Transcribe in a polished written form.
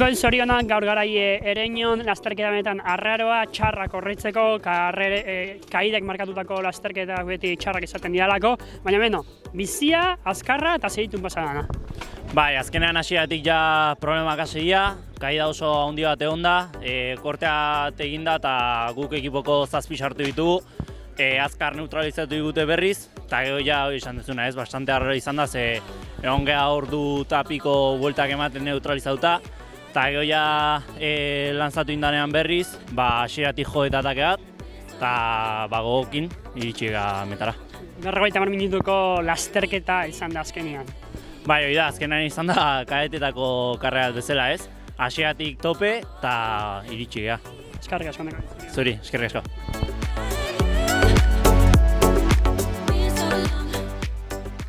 Entzulikoen zorionak gaur garai Ereñon lasterketa benetan arraroa, txarrak horretzeko, kaidek markatutako lasterketak beti txarrak izaten dialako, baina beno, bizia, azkarra eta segitun pasadana. Bai, azkenean hasieratik ja problemak hasia, kaida oso handi bat egon da, kortea eginda eta guk ekipoko 7 sartu ditugu, azkar neutralizatu digute berriz, eta gero ja izan dezuna ez, bastante arraro izan da, ze egon geha ordu tapiko bueltak ematen neutralizatuta, eta gero ja lanzatu indanean berriz, hasieratik jo eta atake bat, eta gogokin iritsi metara. 50 minutuko lasterketa izan da azkenean. Bai, hori da, azkenean izan da kadetetako karrera bezala ez, hasieratik tope eta iritsi geha. Eskerrik asko. Zuri, eskerrik asko.